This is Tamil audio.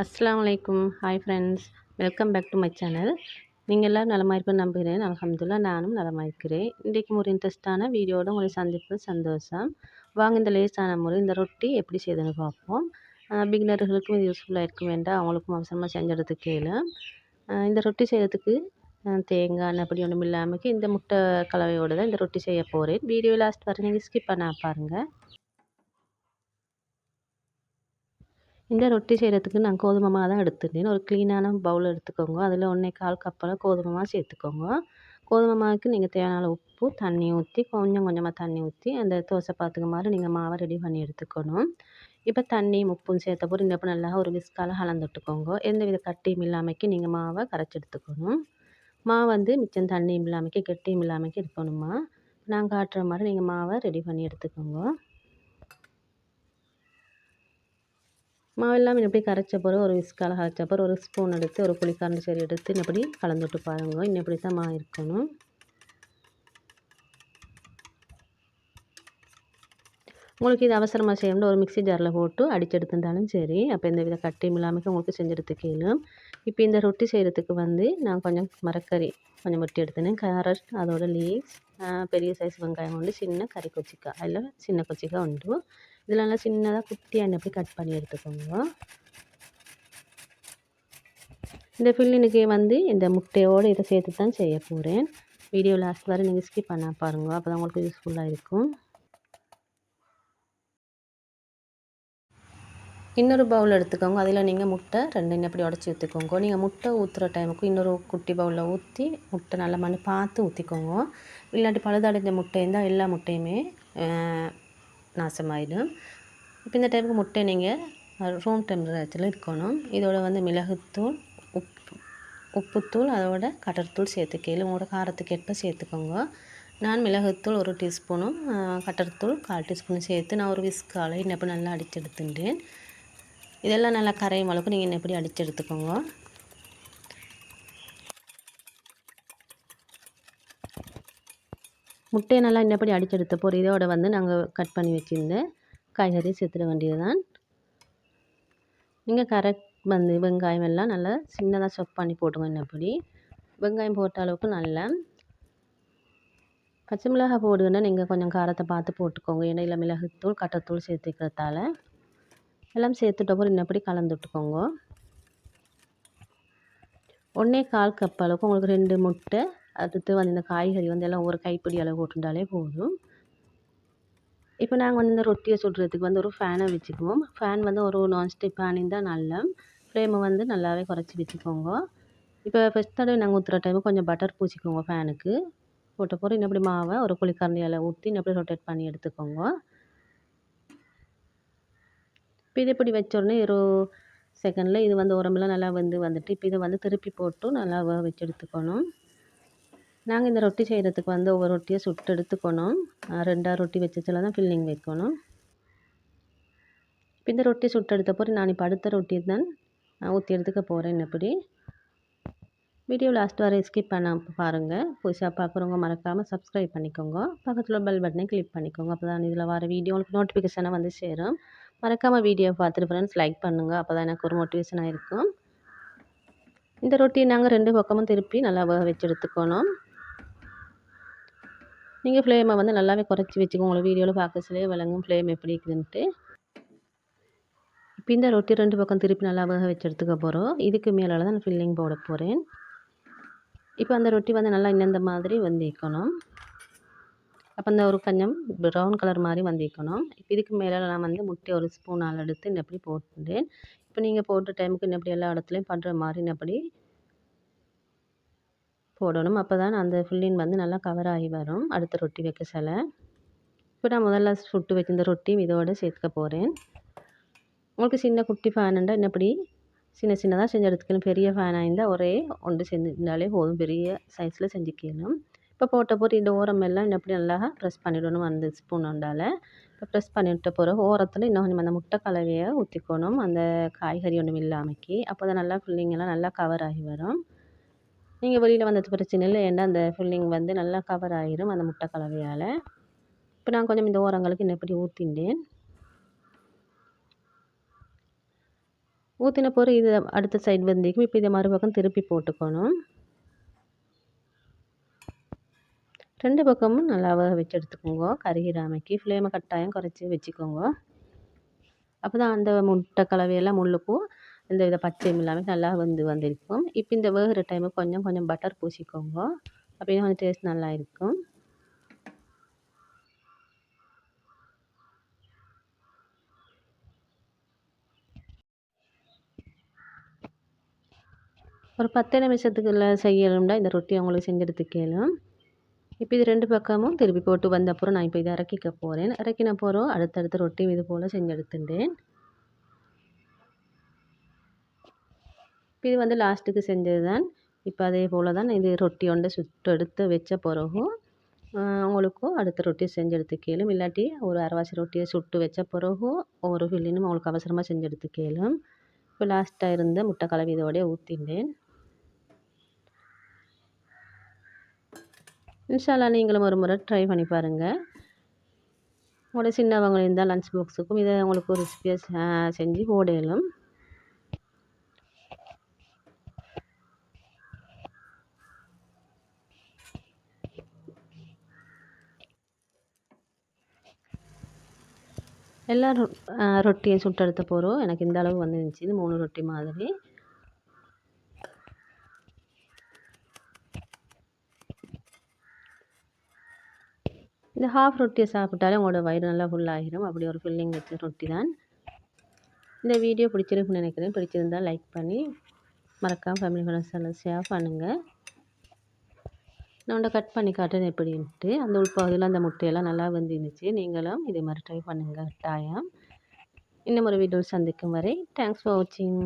அஸ்ஸலாமு அலைக்கும். Hi friends. Welcome back to my channel. நீங்க எல்லாரும் நலமா இருப்பீங்கன்னு நம்புகிறேன். அல்ஹம்துலில்லாஹ் நானும் நலமா இருக்கிறேன். இன்றைக்கும் ஒரு இன்ட்ரெஸ்ட்டான வீடியோவோட உங்களை சந்திப்பது சந்தோஷம். வாங்க இந்த லேசான முறை இந்த ரொட்டி எப்படி செய்யுதுன்னு பார்ப்போம். பிகினர்களுக்கும் இது யூஸ்ஃபுல்லாக இருக்கும் வேண்டாம் அவங்களுக்கும் அவசரமாக செஞ்செடுத்து கேளு. இந்த ரொட்டி செய்கிறதுக்கு தேங்காய் அப்படி ஒன்றும் இல்லாமல் இந்த முட்டை கலவையோடு தான் இந்த ரொட்டி செய்ய போகிறேன். வீடியோ லாஸ்ட் வரை நீங்கள் ஸ்கிப் பண்ண பாருங்கள். இந்த ரொட்டி செய்கிறதுக்கு நான் கோதுமை மாவு தான் எடுத்துருந்தேன். ஒரு க்ளீனான பவுல் எடுத்துக்கோங்க. அதில் 1 1/4 கப் அளவு கோதுமை மாவு சேர்த்துக்கோங்க. கோதுமை மாவுக்கு நீங்கள் தேவையான அளவு உப்பு, தண்ணி ஊற்றி கொஞ்சம் கொஞ்சமாக தண்ணி ஊற்றி அந்த தோசை பாத்துக்கு மாதிரி நீங்கள் மாவை ரெடி பண்ணி எடுத்துக்கணும். இப்போ தண்ணியும் உப்பும் சேர்த்த போது இந்த நல்லா ஒரு விஸ்கால கலந்துட்டுக்கோங்க. எந்தவித கட்டியும் இல்லாமக்கி நீங்கள் மாவை கரைச்சி எடுத்துக்கணும். மாவு வந்து மிச்சம் தண்ணியும் இல்லாமக்கி கெட்டியும் இல்லாமக்கி இருக்கணுமா. நான் காட்டுற மாதிரி நீங்கள் மாவை ரெடி பண்ணி எடுத்துக்கோங்க. மாவெல்லாம் இப்படி கரைச்ச பிறகு ஒரு விஸ்கால கரைச்ச பிறகு ஒரு ஸ்பூன் எடுத்து ஒரு புளிக்கரண்டி சரி எடுத்து இப்படி கலந்துட்டு பாருங்க. இப்படி தான் மாவு இருக்கணும். உங்களுக்கு இது அவசரமாக செய்யணும்னு ஒரு மிக்ஸி ஜாரில் போட்டு அடித்து எடுத்துருந்தாலும் சரி. அப்போ எந்த வித கட்டியும் இல்லாமல் உங்களுக்கு செஞ்செடுத்து கேளும். இப்போ இந்த ரொட்டி செய்கிறதுக்கு வந்து நான் கொஞ்சம் மரக்கறி கொஞ்சம் வெட்டி எடுத்துனேன். கேரட், அதோட லீவ்ஸ், பெரிய சைஸ் வெங்காயம் உண்டு, சின்ன கறி கொச்சிக்காய், அதில் சின்ன கொச்சிக்காய் உண்டு. இதில் நல்லா சின்னதாக குட்டியாக எப்படி கட் பண்ணி எடுத்துக்கோங்க. இந்த ஃபில்லினுக்கு வந்து இந்த முட்டையோடு இதை சேர்த்து தான் செய்ய போகிறேன். வீடியோ லாஸ்ட் வரை நீங்கள் ஸ்கிப் பண்ண பாருங்கள். அப்போ தான் உங்களுக்கு யூஸ்ஃபுல்லாக இருக்கும். இன்னொரு பவுல் எடுத்துக்கோங்க. அதில் நீங்கள் முட்டை 2 எப்படி உடச்சி ஊற்றிக்கோங்க. நீங்கள் முட்டை ஊற்றுற டைமுக்கு இன்னொரு குட்டி பவுலில் ஊற்றி முட்டை நல்ல மண் பார்த்து ஊற்றிக்கோங்க. இல்லாட்டி பழுதடைஞ்ச முட்டை இருந்தால் எல்லா முட்டையுமே நாசமாயிடும். இப்போ இந்த டைமுக்கு முட்டை நீங்கள் ரூம் டெம்பரேச்சரில் இருக்கணும். இதோட வந்து மிளகுத்தூள், உப்புத்தூள், அதோட கட்டர்த்தூள் சேர்த்துக்கேளு. உங்களோட காரத்துக்கு ஏற்ப சேர்த்துக்கோங்க. நான் மிளகுத்தூள் 1 டீஸ்பூனும் கட்டர்த்தூள் 1/4 டீஸ்பூனும் சேர்த்து நான் ஒரு விஸ்கால இன்னப்போ நல்லா அடித்து எடுத்துட்டேன். இதெல்லாம் நல்லா கரையும் அளவுக்கு நீங்கள் எப்படி அடித்து எடுத்துக்கோங்க. முட்டையை நல்லா இன்னப்படி அடித்து எடுத்த போகிற இதோட வந்து நாங்கள் கட் பண்ணி வச்சுருந்த காய்கறி சேர்த்துட வேண்டியதுதான். நீங்கள் கரெக்ட் வந்து வெங்காயம் எல்லாம் நல்லா சின்னதாக சாப் பண்ணி போட்டுங்க. இன்னப்படி வெங்காயம் போட்ட அளவுக்கு நல்லா பச்சை மிளகாய் போடுங்கன்னா நீங்கள் கொஞ்சம் காரத்தை பார்த்து போட்டுக்கோங்க. எண்ணெயில் மிளகுத்தூள், கட்டத்தூள் சேர்த்துக்கிறதால எல்லாம் சேர்த்துட்ட போது இன்னப்படி கலந்து விட்டுக்கோங்க. 1 1/4 கப் அளவுக்கு உங்களுக்கு 2 முட்டை, அடுத்து வந்து இந்த காய்கறி வந்து எல்லாம் ஒரு கைப்பிடி அளவு போட்டுட்டாலே போதும். இப்போ நாங்கள் வந்து இந்த ரொட்டியை சுடுறதுக்கு வந்து ஒரு ஃபேனை வச்சுக்குவோம். ஃபேன் வந்து ஒரு நான்ஸ்டிக் ஃபேன் இருந்தால் நல்லா ஃப்ளேமை வந்து நல்லாவே குறைச்சி வச்சுக்கோங்க. இப்போ ஃபஸ்ட் தடவை நாங்கள் ஊற்றுற டைமுக்கு கொஞ்சம் பட்டர் பூசிக்கோங்க ஃபேனுக்கு. போட்ட பிறகு இன்னப்படி மாவை ஒரு குழிக்கரண்டியால் ஊற்றி இன்னப்படி ரொட்டேட் பண்ணி எடுத்துக்கோங்க. இப்போ இது இப்படி வச்ச உடனே ஒரு செகண்டில் இது வந்து உரம்பெல்லாம் நல்லா வந்துட்டு இப்போ இதை வந்து திருப்பி போட்டு நல்லா வச்சு எடுத்துக்கணும். நாங்கள் இந்த ரொட்டி செய்கிறதுக்கு வந்து ஒவ்வொரு ரொட்டியை சுட்டு எடுத்துக்கணும். 2 ரொட்டி வச்சதில் தான் ஃபில்லிங் வைக்கணும். இப்போ இந்த ரொட்டி சுட்டு எடுத்த பிறகு நான் இப்போ அடுத்த ரொட்டி தான் ஊற்றி எடுத்துக்க போகிறேன். எப்படி வீடியோ லாஸ்ட் வரை ஸ்கிப் பண்ண பாருங்கள். புதுசாக பார்க்குறவங்க மறக்காமல் சப்ஸ்கிரைப் பண்ணிக்கோங்க. பக்கத்தில் பெல் பட்டனை கிளிக் பண்ணிக்கோங்க. அப்போ தான் இதில் வர வீடியோ உங்களுக்கு நோட்டிஃபிகேஷனாக வந்து சேரும். மறக்காமல் வீடியோ பார்த்துட்டு ஃப்ரெண்ட்ஸ் லைக் பண்ணுங்கள். அப்போ தான் எனக்கு ஒரு மோட்டிவேஷனாக இருக்கும். இந்த ரொட்டியை நாங்கள் 2 பக்கமும் திருப்பி நல்லா வச்சு எடுத்துக்கணும். நீங்கள் ஃப்ளேமை வந்து நல்லாவே குறைச்சி வச்சுக்கோங்க. உங்களை வீடியோவில் பார்க்கறதுலேயே விளங்கும் ஃப்ளேம் எப்படி இருக்குதுன்ட்டு. இப்போ இந்த ரொட்டி 2 பக்கம் திருப்பி நல்லா வச்சு எடுத்துக்க போகிறோம். இதுக்கு மேலே தான் நான் ஃபில்லிங் போட போகிறேன். இப்போ அந்த ரொட்டி வந்து நல்லா இந்த மாதிரி வந்திக்கணும். அப்போ அந்த ஒரு கொஞ்சம் ப்ரௌன் கலர் மாதிரி வந்திக்கணும். இப்போ இதுக்கு மேலே நான் வந்து முட்டை ஒரு ஸ்பூனால் எடுத்து இன்னப்படி போட்டுட்டேன். இப்போ நீங்கள் போட்ட டைமுக்கு இன்னப்படி எல்லா இடத்துலையும் பண்ணுற மாதிரி இன்னப்படி போடணும். அப்போ தான் அந்த ஃபில்லிங் வந்து நல்லா கவர் ஆகி வரும் அடுத்த ரொட்டி வைக்க சில. இப்போ நான் முதல்ல சுட்டு வச்சிருந்த ரொட்டியும் இதோடு சேர்த்துக்க போகிறேன். உங்களுக்கு சின்ன குட்டி ஃபேனுண்டா இன்னப்படி சின்ன சின்னதாக செஞ்சு எடுத்துக்கணும். பெரிய ஃபேனாக இருந்தால் ஒரே ஒன்று செஞ்சுருந்தாலே போதும். பெரிய சைஸில் செஞ்சுக்கணும். இப்போ போட்ட போது இந்த ஓரம் எல்லாம் இன்னப்படி நல்லா ப்ரெஸ் பண்ணிவிடணும் அந்த ஸ்பூன் உண்டால். இப்போ ப்ரெஸ் பண்ணிவிட்ட பிறகு ஓரத்தில் இன்னும் கொஞ்சம் அந்த முட்டை கலவையை ஊற்றிக்கணும். அந்த காய்கறி ஒன்றும் இல்லாமக்கி அப்போ தான் நல்லா ஃபில்லிங் எல்லாம் நல்லா கவர் ஆகி வரும். நீங்கள் வெளியில் வந்தது பிரச்சனை இல்லை. ஏன்னா அந்த ஃபில்லிங் வந்து நல்லா கவர் ஆகிரும் அந்த முட்டை கலவையால். இப்போ நான் கொஞ்சம் இந்த ஓரங்களுக்கு இன்னப்படி ஊற்றிட்டேன். ஊற்றின பிறகு இது அடுத்த சைடு வெந்திக்கும். இப்போ இதை மறுபக்கம் திருப்பி போட்டுக்கணும். 2 பக்கமும் நல்லா வேக வச்சு எடுத்துக்கோங்க. கருகிராமைக்கு ஃப்ளேமை கட்டாயம் குறைச்சி வச்சுக்கோங்க. அப்போ தான் அந்த முட்டை கலவையெல்லாம் முள்ளுக்கும் இந்த வித பச்சையும் இல்லாமல் நல்லா வந்திருக்கும். இப்போ இந்த வேகிற டைமுக்கு கொஞ்சம் கொஞ்சம் பட்டர் பூசிக்கோங்க. அப்படின்னா கொஞ்சம் டேஸ்ட் நல்லா இருக்கும். ஒரு 10 நிமிஷத்துக்குள்ள செய்யணும்னா இந்த ரொட்டி உங்களுக்கு செஞ்செடுத்து கேளும். இப்போ இது 2 பக்கமும் திருப்பி போட்டு வந்த அப்புறம் நான் இப்போ இதை இறக்கிக்க போகிறேன். இறக்கின போகிறோம் அடுத்தடுத்த ரொட்டி இது போல் செஞ்செடுத்துட்டேன். இது வந்து லாஸ்ட்டுக்கு செஞ்சது தான். இப்போ அதே போல் தான் இது ரொட்டி ஒன்றை சுட்டு எடுத்து வச்ச பிறகும் உங்களுக்கும் அடுத்த ரொட்டி செஞ்செடுத்து கேளும். இல்லாட்டி ஒரு அரைவாசி ரொட்டியை சுட்டு வச்ச பிறகும் ஒவ்வொரு ஃபில்லினும் உங்களுக்கு அவசரமாக செஞ்செடுத்து கேளும். இப்போ லாஸ்ட்டாக இருந்த முட்டை கலவை இதோடய ஊற்றிட்டேன். இன்ஷால்லா நீங்களும் ஒரு முறை ட்ரை பண்ணி பாருங்கள். உங்களோட சின்னவங்க இருந்தால் லஞ்ச் பாக்ஸுக்கும் இதை உங்களுக்கு ஒரு ரெசிபியாக செஞ்சு போடலும். எல்லா ரொட்டியும் சுட்டெடுத்த போகிறோம். எனக்கு இந்த அளவு வந்துருந்துச்சு. இது 3 ரொட்டி மாதிரி. இந்த ஹாஃப் ரொட்டியை சாப்பிட்டாலே உங்களோட வயிறு நல்லா ஃபுல்லாகிடும். அப்படி ஒரு ஃபில்லிங் வச்ச ரொட்டி தான். இந்த வீடியோ பிடிச்சிருக்குன்னு நினைக்கிறேன். பிடிச்சிருந்தால் லைக் பண்ணி மறக்காமல் ஃபேமிலி ஃப்ரெண்ட்ஸ் ஷேர் பண்ணுங்கள். நான் கட் பண்ணி காட்டுறேன் எப்படின்ட்டு. அந்த உள்பகுதியில் அந்த முட்டையெல்லாம் நல்லா வெந்துருந்துச்சு. நீங்களும் இதே மாதிரி ட்ரை பண்ணுங்கள் கட்டாயம். இன்னும் ஒரு வீடியோவில் சந்திக்கும் வரை தேங்க்ஸ் ஃபார் வாட்சிங்.